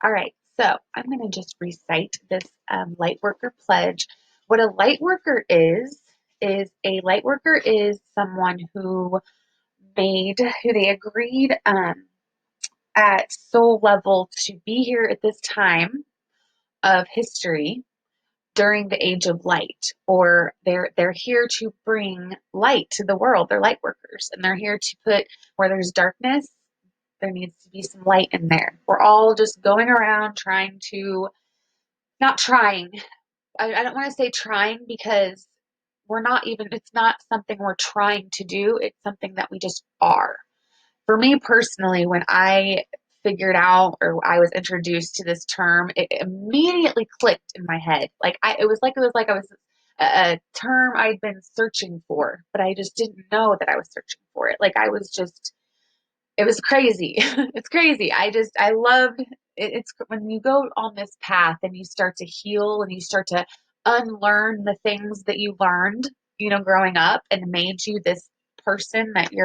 All right, so I'm going to just recite this Lightworker pledge. What a Lightworker is someone who they agreed at soul level to be here at this time of history during the age of light, or they're here to bring light to the world. They're light workers, and they're here to put where there's darkness, there needs to be some light in there. We're all just going around trying to, not trying, I don't want to say trying, because it's not something we're trying to do, it's something that we just are. For me personally, when I figured out, or I was introduced to this term, it immediately clicked in my head. It was like I was a term I'd been searching for, but I just didn't know that I was searching for it. Like I was just, it was crazy. It's crazy. I love it. It's when you go on this path and you start to heal and you start to unlearn the things that you learned, growing up and made you this person that you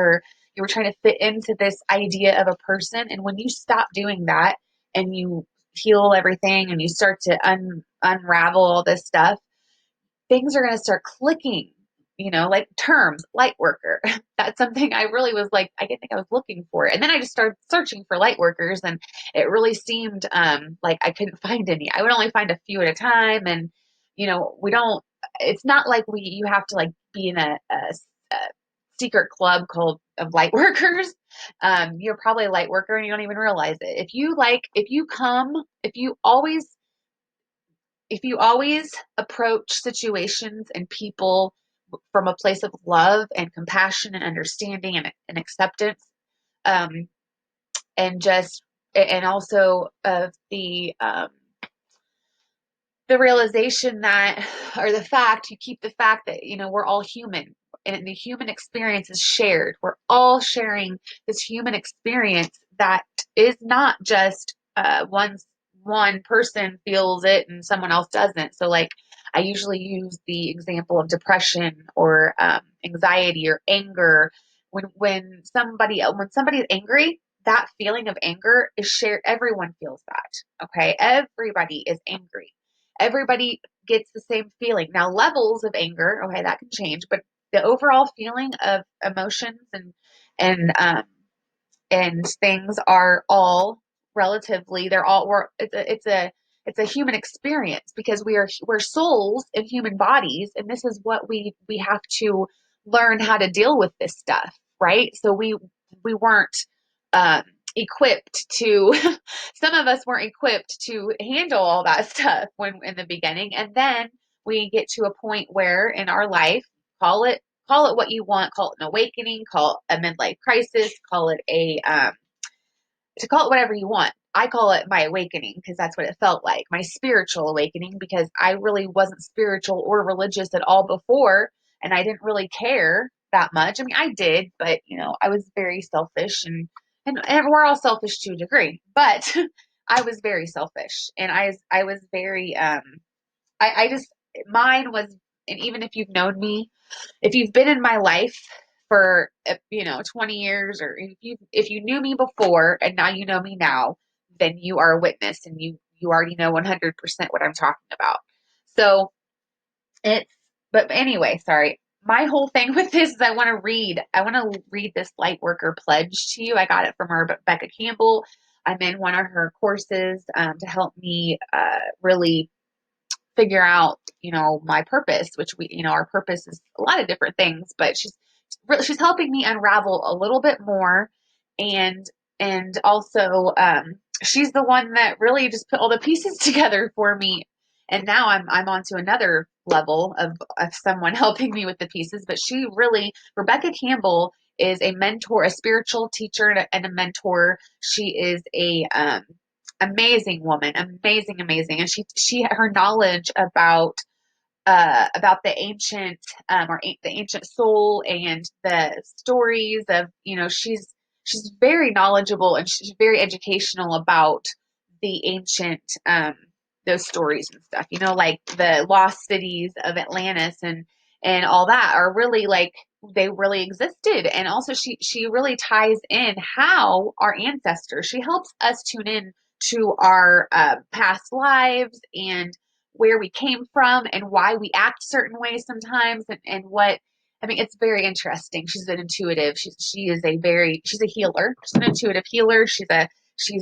were trying to fit into this idea of a person. And when you stop doing that and you heal everything and you start to unravel all this stuff, things are going to start clicking, like terms, light worker. That's something I really was like, I didn't think I was looking for. And then I just started searching for light workers, and it really seemed like I couldn't find any. I would only find a few at a time. And, we don't, it's not like you have to like be in a secret club called of light workers. You're probably a light worker and you don't even realize it. If you always approach situations and people from a place of love and compassion and understanding and acceptance, um, and just and also of the realization that, or the fact, you keep the fact that we're all human and the human experience is shared. We're all sharing this human experience that is not just one person feels it and someone else doesn't. So like I usually use the example of depression or anxiety or anger. When somebody is angry, that feeling of anger is shared. Everyone feels that. Okay, everybody is angry. Everybody gets the same feeling. Now, levels of anger, okay, that can change, but the overall feeling of emotions and and things are all relatively. They're all. It's a human experience because we're souls in human bodies, and this is what we have to learn how to deal with this stuff, right? So we weren't um, equipped to. Some of us weren't equipped to handle all that stuff when in the beginning, and then we get to a point where in our life, call it what you want, call it an awakening, call it a midlife crisis, call it whatever you want. I call it my awakening because that's what it felt like, my spiritual awakening, because I really wasn't spiritual or religious at all before, and I didn't really care that much. I mean, I did, but I was very selfish, and we're all selfish to a degree, but I was very selfish, and I was very I just mine was, and even if you've known me, if you've been in my life for 20 years, or if you knew me before and now you know me now, then you are a witness, and you already know 100% what I'm talking about. So it's but anyway, sorry. My whole thing with this is I want to read this light worker pledge to you. I got it from our Becca Campbell. I'm in one of her courses to help me really figure out, my purpose, which our purpose is a lot of different things, but she's helping me unravel a little bit more. And also, she's the one that really just put all the pieces together for me. And now I'm on to another level of someone helping me with the pieces, but Rebecca Campbell is a mentor, a spiritual teacher and a mentor. She is a amazing woman, amazing, amazing. And her knowledge about the ancient the ancient soul and the stories of, she's very knowledgeable, and she's very educational about the ancient those stories and stuff, like the lost cities of Atlantis and all that are really like they really existed. And also she really ties in how our ancestors, she helps us tune in to our past lives and where we came from and why we act certain ways sometimes and what I mean, it's very interesting. She's an intuitive. She's a healer. She's an intuitive healer. She's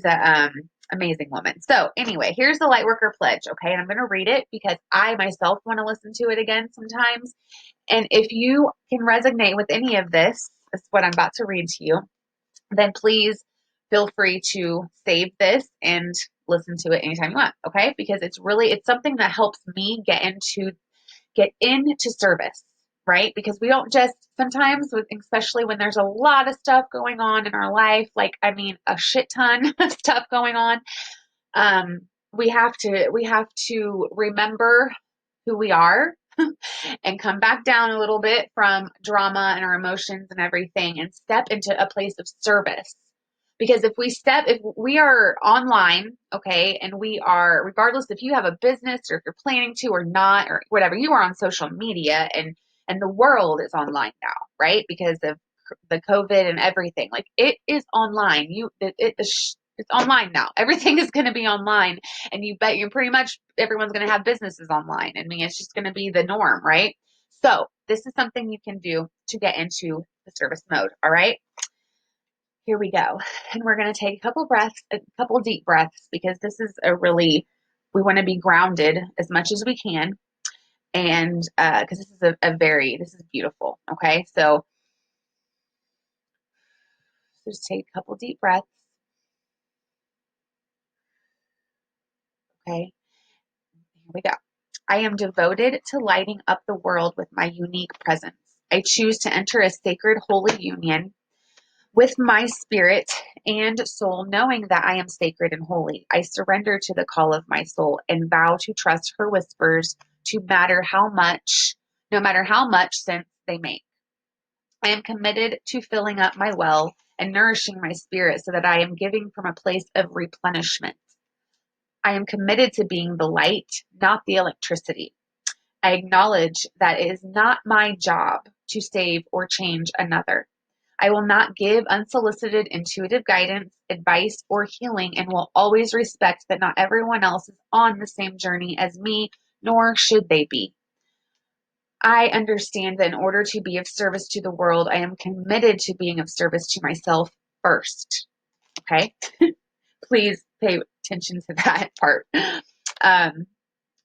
a amazing woman. So anyway, here's the Lightworker pledge. Okay. And I'm going to read it because I myself want to listen to it again sometimes. And if you can resonate with any of this, that's what I'm about to read to you, then please feel free to save this and listen to it anytime you want. Okay. Because it's something that helps me get into service, right? Because we don't just sometimes, especially when there's a lot of stuff going on in our life, like, I mean, a shit ton of stuff going on. We have to remember who we are and come back down a little bit from drama and our emotions and everything and step into a place of service. Because if we are online, okay, and we are, regardless if you have a business or if you're planning to or not, or whatever, you are on social media and the world is online now, right? Because of the COVID and everything. Like it is online. It's online now. Everything is going to be online and you bet you pretty much everyone's going to have businesses online. I mean, it's just going to be the norm, right? So this is something you can do to get into the service mode. All right. Here we go. And we're going to take a couple deep breaths because we want to be grounded as much as we can. And because this is beautiful. Okay. So just take a couple deep breaths. Okay. Here we go. I am devoted to lighting up the world with my unique presence. I choose to enter a sacred holy union with my spirit and soul, knowing that I am sacred and holy. I surrender to the call of my soul and vow to trust her whispers no matter how much sense they make. I am committed to filling up my well and nourishing my spirit so that I am giving from a place of replenishment. I am committed to being the light, not the electricity. I acknowledge that it is not my job to save or change another. I will not give unsolicited intuitive guidance, advice, or healing, and will always respect that not everyone else is on the same journey as me, nor should they be. I understand that in order to be of service to the world, I am committed to being of service to myself first. Okay? Please pay attention to that part. Um,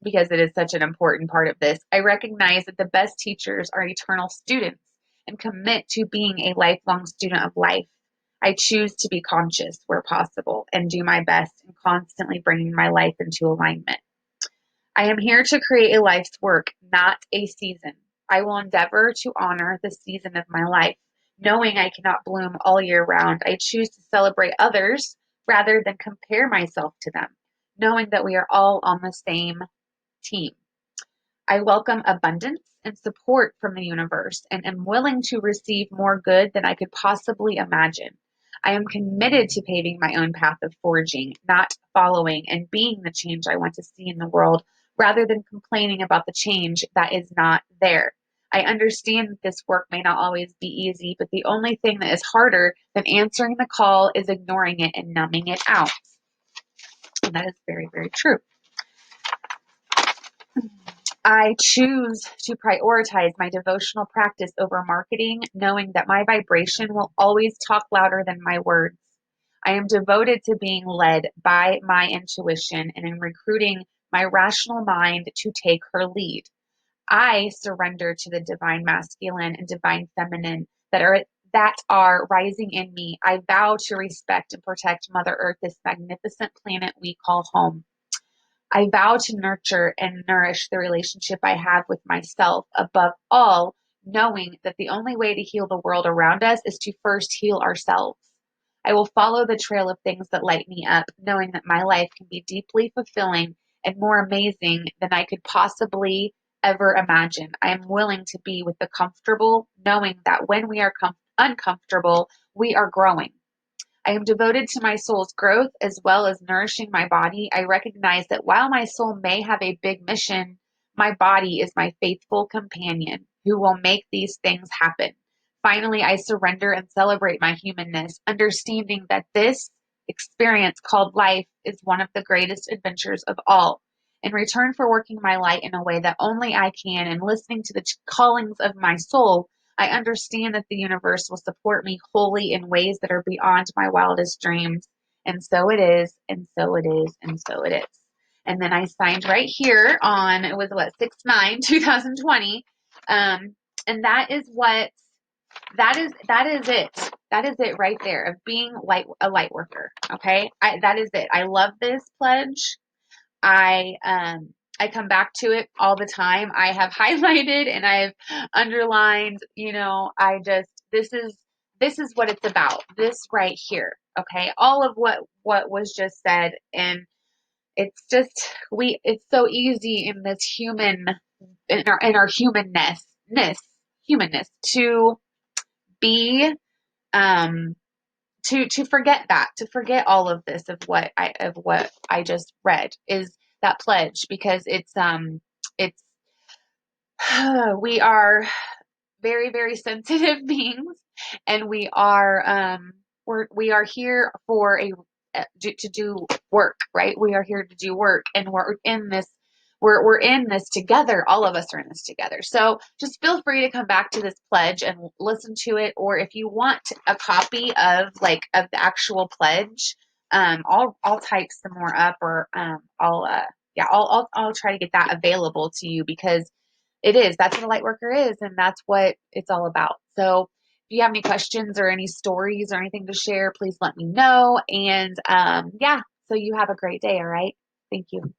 because it is such an important part of this. I recognize that the best teachers are eternal students and commit to being a lifelong student of life. I choose to be conscious where possible and do my best in constantly bringing my life into alignment. I am here to create a life's work, not a season. I will endeavor to honor the season of my life. Knowing I cannot bloom all year round, I choose to celebrate others rather than compare myself to them, knowing that we are all on the same team. I welcome abundance and support from the universe and am willing to receive more good than I could possibly imagine. I am committed to paving my own path of forging, not following and being the change I want to see in the world rather than complaining about the change that is not there. I understand that this work may not always be easy, but the only thing that is harder than answering the call is ignoring it and numbing it out. And that is very, very true. I choose to prioritize my devotional practice over marketing, knowing that my vibration will always talk louder than my words. I am devoted to being led by my intuition and in recruiting my rational mind to take her lead. I surrender to the divine masculine and divine feminine that are rising in me. I vow to respect and protect Mother Earth, this magnificent planet we call home. I vow to nurture and nourish the relationship I have with myself above all, knowing that the only way to heal the world around us is to first heal ourselves. I will follow the trail of things that light me up, knowing that my life can be deeply fulfilling and more amazing than I could possibly ever imagine. I am willing to be with the comfortable, knowing that when we are uncomfortable, we are growing. I am devoted to my soul's growth as well as nourishing my body. I recognize that while my soul may have a big mission, my body is my faithful companion who will make these things happen. Finally, I surrender and celebrate my humanness, understanding that this experience called life is one of the greatest adventures of all. In return for working my light in a way that only I can and listening to the callings of my soul, I understand that the universe will support me wholly in ways that are beyond my wildest dreams. And so it is, and so it is, and so it is. And then I signed right here on, it was what, 6/9, 2020. And that is it. That is it right there of being a light worker. Okay. That is it. I love this pledge. I come back to it all the time. I have highlighted and I've underlined, this is what it's about. This right here. Okay. All of what was just said. And it's just, it's so easy in this in our humanness to be, to forget to forget all of this of what I just read is that pledge, because it's we are very, very sensitive beings, and we are here for to do work, right? We are here to do work, and we're in this together. All of us are in this together. So just feel free to come back to this pledge and listen to it, or if you want a copy of the actual pledge, I'll type some more up, or I'll try to get that available to you, because that's what a light worker is, and that's what it's all about. So if you have any questions or any stories or anything to share, please let me know. And so you have a great day. All right. Thank you.